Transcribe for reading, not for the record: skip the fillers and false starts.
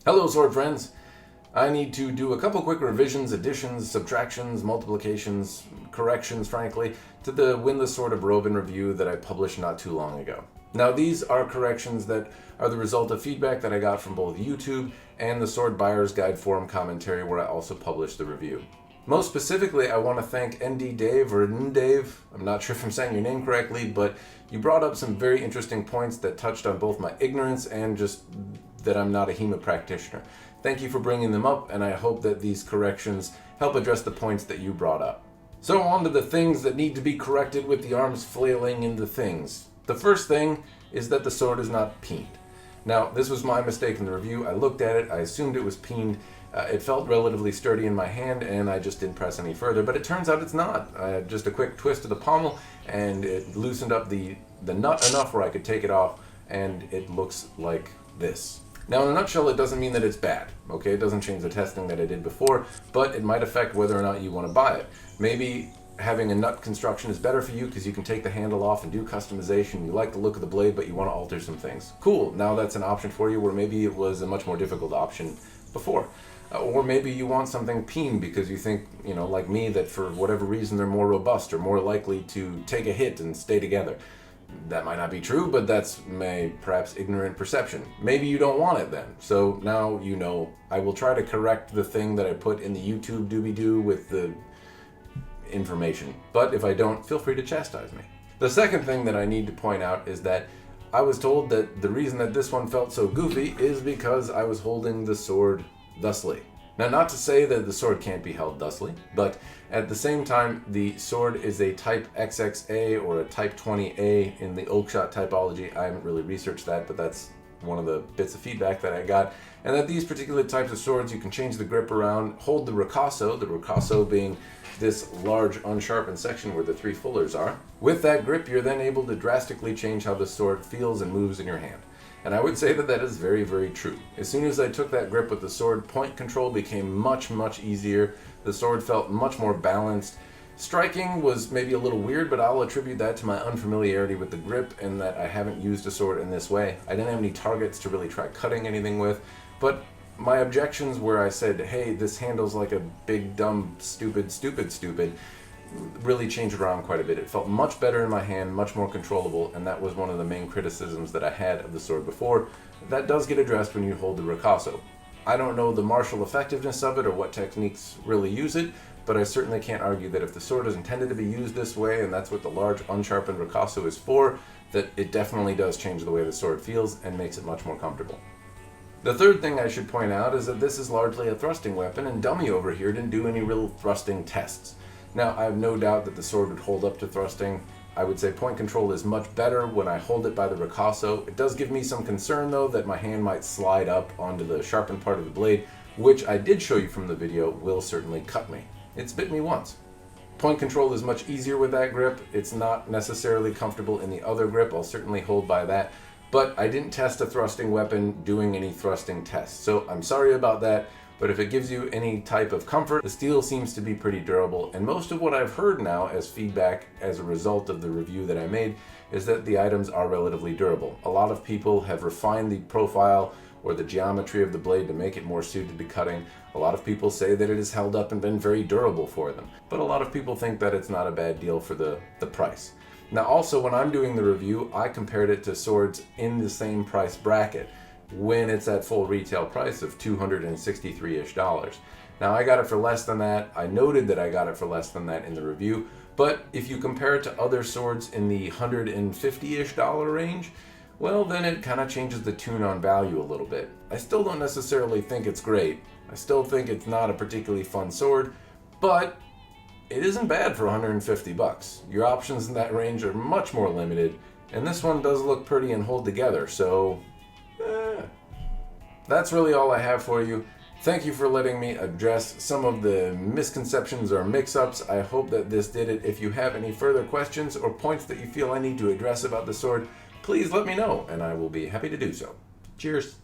Hello sword friends! I need to do a couple quick revisions, additions, subtractions, multiplications, corrections frankly, to the Windlass Sword of Roven review that I published not too long ago. Now these are corrections that are the result of feedback that I got from both YouTube and the Sword Buyer's Guide forum commentary where I also published the review. Most specifically, I want to thank ND Dave, or Ndave, I'm not sure if I'm saying your name correctly, but you brought up some very interesting points that touched on both my ignorance and just that I'm not a HEMA practitioner. Thank you for bringing them up, and I hope that these corrections help address the points that you brought up. So on to the things that need to be corrected with the arms flailing into things. The first thing is that the sword is not peened. Now, this was my mistake in the review. I looked at it, I assumed it was peened. It felt relatively sturdy in my hand, and I just didn't press any further, but it turns out it's not. Just a quick twist of the pommel, and it loosened up the nut enough where I could take it off, and it looks like this. Now, in a nutshell, it doesn't mean that it's bad, okay? It doesn't change the testing that I did before, but it might affect whether or not you want to buy it. Maybe having a nut construction is better for you because you can take the handle off and do customization. You like the look of the blade, but you want to alter some things. Cool, now that's an option for you where maybe it was a much more difficult option before. Or maybe you want something peened because you think, like me, that for whatever reason they're more robust or more likely to take a hit and stay together. That might not be true, but that's my perhaps ignorant perception. Maybe you don't want it then. So now you know. I will try to correct the thing that I put in the YouTube doobie-doo with the information. But if I don't, feel free to chastise me. The second thing that I need to point out is that I was told that the reason that this one felt so goofy is because I was holding the sword thusly. Now, not to say that the sword can't be held thusly, but at the same time, the sword is a type XXA or a type 20A in the Oakshot typology. I haven't really researched that, but that's one of the bits of feedback that I got. And that these particular types of swords, you can change the grip around, hold the ricasso being this large unsharpened section where the three fullers are. With that grip, you're then able to drastically change how the sword feels and moves in your hand. And I would say that that is very, very true. As soon as I took that grip with the sword, point control became much, much easier. The sword felt much more balanced. Striking was maybe a little weird, but I'll attribute that to my unfamiliarity with the grip and that I haven't used a sword in this way. I didn't have any targets to really try cutting anything with, but my objections where I said, hey, this handles like a big, dumb, stupid, really changed around quite a bit. It felt much better in my hand, much more controllable, and that was one of the main criticisms that I had of the sword before. That does get addressed when you hold the ricasso. I don't know the martial effectiveness of it or what techniques really use it, but I certainly can't argue that if the sword is intended to be used this way, and that's what the large unsharpened ricasso is for, that it definitely does change the way the sword feels and makes it much more comfortable. The third thing I should point out is that this is largely a thrusting weapon, and Dummy over here didn't do any real thrusting tests. Now, I have no doubt that the sword would hold up to thrusting. I would say point control is much better when I hold it by the ricasso. It does give me some concern, though, that my hand might slide up onto the sharpened part of the blade, which I did show you from the video will certainly cut me. It's bit me once. Point control is much easier with that grip. It's not necessarily comfortable in the other grip. I'll certainly hold by that. But I didn't test a thrusting weapon doing any thrusting tests, so I'm sorry about that. But if it gives you any type of comfort, the steel seems to be pretty durable, and most of what I've heard now as feedback as a result of the review that I made is that the items are relatively durable. A lot of people have refined the profile or the geometry of the blade to make it more suited to cutting. A lot of people say that it has held up and been very durable for them, but a lot of people think that it's not a bad deal for the price. Now also, when I'm doing the review, I compared it to swords in the same price bracket, when it's at full retail price of $263-ish. Now I got it for less than that. I noted that I got it for less than that in the review, but if you compare it to other swords in the $150-ish range, well, then it kind of changes the tune on value a little bit. I still don't necessarily think it's great. I still think it's not a particularly fun sword, but it isn't bad for $150. Your options in that range are much more limited, and this one does look pretty and hold together, so that's really all I have for you. Thank you for letting me address some of the misconceptions or mix-ups. I hope that this did it. If you have any further questions or points that you feel I need to address about the sword, please let me know, and I will be happy to do so. Cheers.